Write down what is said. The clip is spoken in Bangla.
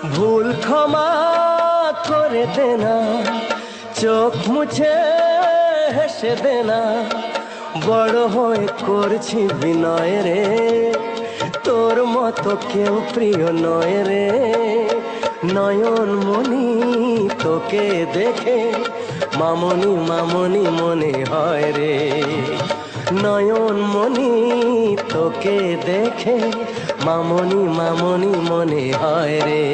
ভুল ক্ষমা করে দে না, চোখ মুছে হেসে দে না, বড় হয়ে করছি বিনয় রে, তোর মতো কেউ প্রিয় নয় রে। নয়ন মনি তোকে দেখে মামনি মামনি মনে হয় রে, নয়ন মনি তোকে দেখে মামনি মামনি মনে হয় রে।